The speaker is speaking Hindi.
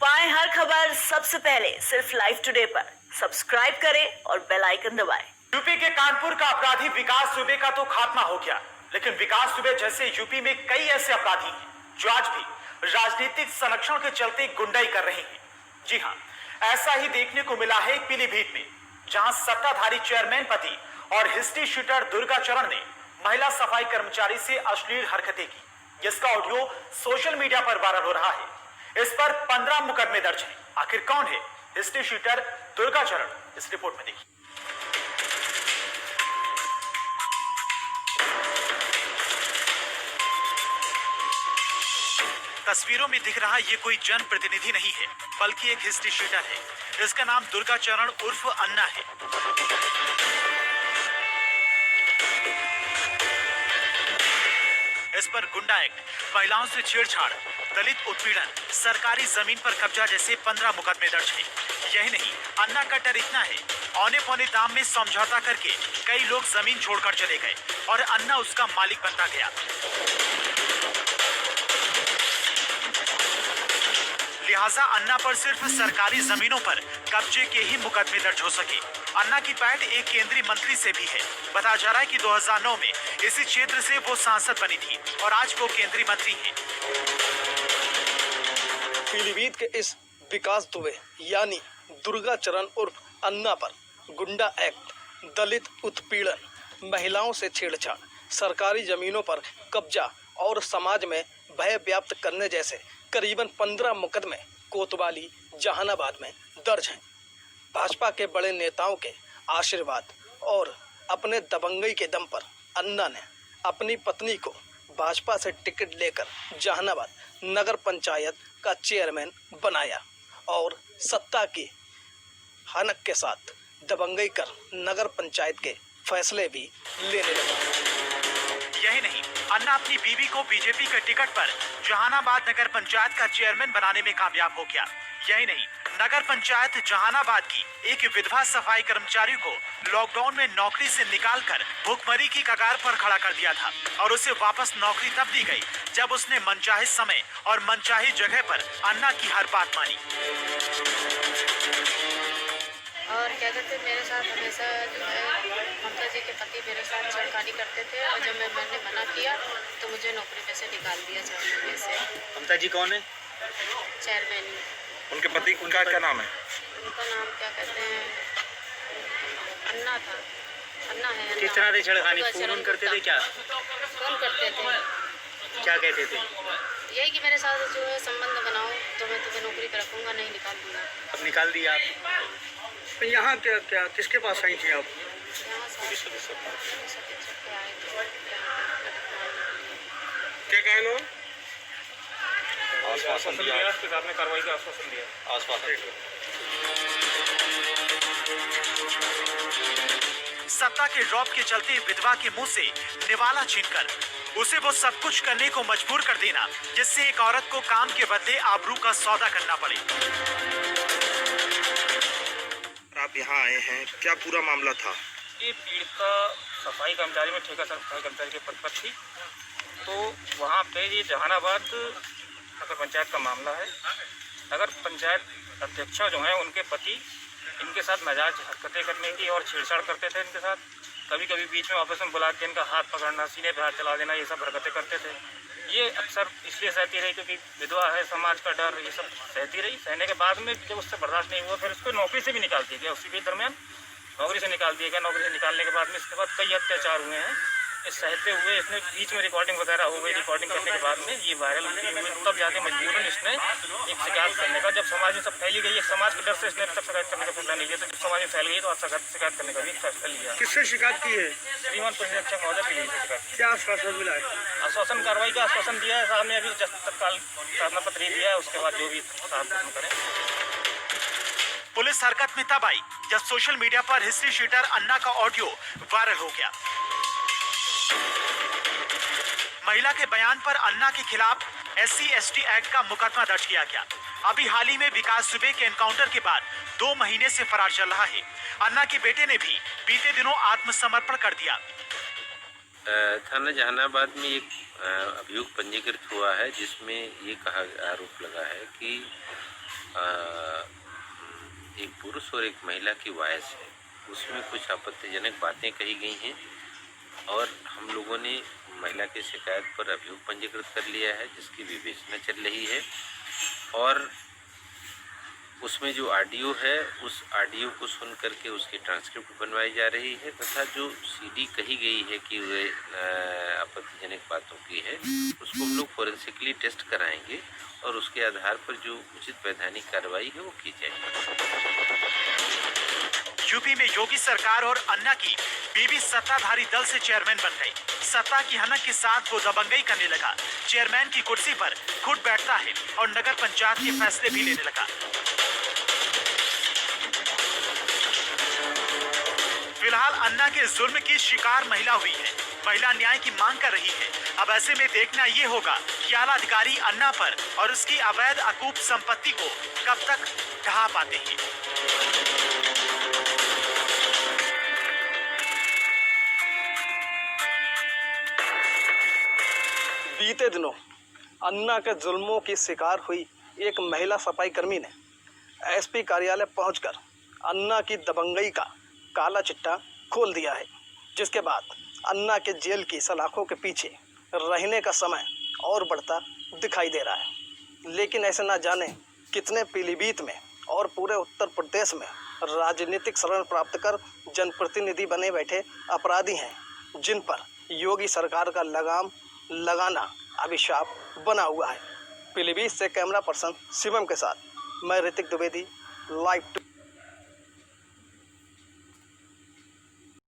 पाएं हर खबर सबसे पहले सिर्फ लाइव टुडे पर। सब्सक्राइब करें और बेल आइकन दबाएं। यूपी के कानपुर का अपराधी विकास दुबे का तो खात्मा हो गया, लेकिन विकास दुबे जैसे यूपी में कई ऐसे अपराधी हैं जो आज भी राजनीतिक संरक्षण के चलते गुंडाई कर रहे हैं। जी हां, ऐसा ही देखने को मिला है पीलीभीत में, जहां सत्ताधारी चेयरमैन पति और हिस्ट्री शूटर दुर्गा चरण ने महिला सफाई कर्मचारी से अश्लील हरकतें की, जिसका ऑडियो सोशल मीडिया पर वायरल हो रहा है। इस पर 15 मुकदमे दर्ज हैं। आखिर कौन है हिस्ट्री शूटर दुर्गा चरण, इस रिपोर्ट में देखिए। तस्वीरों में दिख रहा ये कोई जनप्रतिनिधि नहीं है, बल्कि एक हिस्ट्री शूटर है। इसका नाम दुर्गा चरण उर्फ अन्ना है। इस पर गुंडा एक्ट, महिलाओं से छेड़छाड़, दलित उत्पीड़न, सरकारी जमीन पर कब्जा जैसे 15 मुकदमे दर्ज हैं। यही नहीं, अन्ना का डर इतना है, औने पौने दाम में समझौता करके कई लोग जमीन छोड़कर चले गए और अन्ना उसका मालिक बनता गया। लिहाजा अन्ना पर सिर्फ सरकारी जमीनों पर कब्जे के ही मुकदमे दर्ज हो सके। अन्ना की पैठ एक केंद्रीय मंत्री से भी है। बताया जा रहा है कि 2009 में इसी क्षेत्र से वो सांसद बनी थी और आज वो केंद्रीय मंत्री हैं। पीलीभीत के इस विकास दुबे यानी दुर्गा चरण उर्फ अन्ना पर गुंडा एक्ट, दलित उत्पीड़न, महिलाओं से छेड़छाड़, सरकारी जमीनों पर कब्जा और समाज में भय व्याप्त करने जैसे करीबन 15 मुकदमे कोतवाली, जहानाबाद में दर्ज हैं। भाजपा के बड़े नेताओं के आशीर्वाद और अपने दबंगई के दम पर अन्ना ने अपनी पत्नी को भाजपा से टिकट लेकर जहानाबाद नगर पंचायत का चेयरमैन बनाया और सत्ता की हनक के साथ दबंगई कर नगर पंचायत के फैसले भी लेने लगा। यही नहीं, अन्ना अपनी बीवी को बीजेपी के टिकट पर जहानाबाद नगर पंचायत का चेयरमैन बनाने में कामयाब हो गया। यही नहीं, नगर पंचायत जहानाबाद की एक विधवा सफाई कर्मचारी को लॉकडाउन में नौकरी से निकालकर भूखमरी की कगार पर खड़ा कर दिया था और उसे वापस नौकरी तब दी गई जब उसने मनचाहे समय और मनचाही जगह पर अन्ना की हर बात मानी। और क्या कहते, मेरे साथ हमेशा जो है ममता जी के पति मेरे साथ छेड़खानी करते थे और जब मैंने मना किया तो मुझे नौकरी पे से निकाल दिया चेयरमैन में से। ममता जी कौन है? चेयरमैन। उनके पति, उनका क्या नाम है? उनका नाम क्या कहते हैं, अन्ना था, अन्ना है। किस तरह से छेड़खानी? फोन करते थे क्या? फोन करते थे। क्या कहते थे? यही कि मेरे साथ जो है संबंध बनाओ तो मैं तुम्हें नौकरी पे रखूँगा, नहीं निकाल दूँगा। अब निकाल दिया आप? तो यहाँ क्या किसके पास आई थी आप? क्या कह लो? आश्वासन दिया, उसके साथ में कार्रवाई का आश्वासन दिया। सत्ता के रौब के चलते विधवा के मुंह से निवाला छीनकर उसे वो सब कुछ करने को मजबूर कर देना जिससे एक औरत को काम के बदले आबरू का सौदा करना पड़े। आप यहाँ आए हैं, क्या पूरा मामला था? ये पीड़िता सफाई कर्मचारी में ठेका सफाई कर्मचारी के पद पर थी, तो वहाँ पे ये जहानाबाद नगर पंचायत का मामला है। नगर पंचायत अध्यक्षा जो हैं उनके पति इनके साथ नाजायज हरकतें करने की और छेड़छाड़ करते थे इनके साथ। कभी कभी बीच में ऑफिस में बुला के इनका हाथ पकड़ना, सीने पे हाथ चला देना, ये सब हरकतें करते थे। ये अक्सर इसलिए सहती रही क्योंकि विधवा है, समाज का डर, ये सब सहती रही। सहने के बाद में जब उससे बर्दाश्त नहीं हुआ फिर उसको नौकरी से भी निकाल दिया गया। उसी के दरमियान नौकरी से निकाल दिया गया। नौकरी से निकालने के बाद में इसके बाद कई अत्याचार हुए हैं। इस सहते हुए इसने बीच में रिकॉर्डिंग वगैरह हो गई। रिकॉर्डिंग करने के बाद में ये वायरल हुई, तब जाके मजबूरन इसने एक शिकायत करने का, जब समाज में सब फैली गई, एक समाज के डर से इसने तब शिकायत करने का फैसला नहीं लिया। तो जब समाज में फैल गई तो आज शिकायत करने का भी फैसला लिया। किससे शिकायत की है? श्रीमान परिरक्षक महोदय की शिकायत। क्या आश्वासन मिला है? आश्वासन कार्रवाई का आश्वासन दिया है साहब ने। अभी तत्काल प्रार्थना पत्र दिया है, उसके बाद जो भी साहब करें। पुलिस हरकत में तब आई जब सोशल मीडिया पर हिस्ट्री शूटर अन्ना का ऑडियो वायरल हो गया। महिला के बयान पर अन्ना के खिलाफ SC/ST एक्ट का मुकदमा दर्ज किया गया। अभी हाल ही में विकास दुबे के एनकाउंटर के बाद 2 महीने से फरार चल रहा है। अन्ना के बेटे ने भी बीते दिनों आत्मसमर्पण कर दिया। थाना जहानाबाद में एक अभियोग पंजीकृत हुआ है जिसमें ये कहा आरोप लगा है कि एक पुरुष और एक महिला की वॉइस है, उसमें कुछ आपत्तिजनक बातें कही गई हैं और हम लोगों ने महिला की शिकायत पर अभियोग पंजीकृत कर लिया है, जिसकी विवेचना चल रही है। और उसमें जो ऑडियो है, उस ऑडियो को सुन करके उसकी ट्रांसक्रिप्ट बनवाई जा रही है तथा जो सीडी कही गई है कि वे आपत्तिजनक बातों की है, उसको हम लोग फोरेंसिकली टेस्ट कराएंगे और उसके आधार पर जो उचित वैधानिक कार्रवाई है वो की जाएगी। यूपी में योगी सरकार और अन्ना की बीवी सत्ताधारी दल से चेयरमैन बन गई। सत्ता की हनक के साथ वो दबंगई करने लगा। चेयरमैन की कुर्सी पर खुद बैठता है और नगर पंचायत के फैसले भी लेने लगा। फिलहाल अन्ना के जुल्म की शिकार महिला हुई है। महिला न्याय की मांग कर रही है। अब ऐसे में देखना ये होगा कि आला अधिकारी अन्ना पर और उसकी अवैध अकूप संपत्ति को कब तक ढहा पाते हैं। बीते दिनों अन्ना के जुल्मों की शिकार हुई एक महिला सफाई कर्मी ने एसपी कार्यालय पहुंचकर अन्ना की दबंगई का काला चिट्ठा खोल दिया है, जिसके बाद अन्ना के जेल की सलाखों के पीछे रहने का समय और बढ़ता दिखाई दे रहा है। लेकिन ऐसे ना जाने कितने पीलीभीत में और पूरे उत्तर प्रदेश में राजनीतिक शरण प्राप्त कर जनप्रतिनिधि बने बैठे अपराधी हैं, जिन पर योगी सरकार का लगाम लगाना अभिशाप बना हुआ है। पीलीभीत से कैमरा पर्सन शिवम के साथ मैं ऋतिक द्विवेदी, लाइव।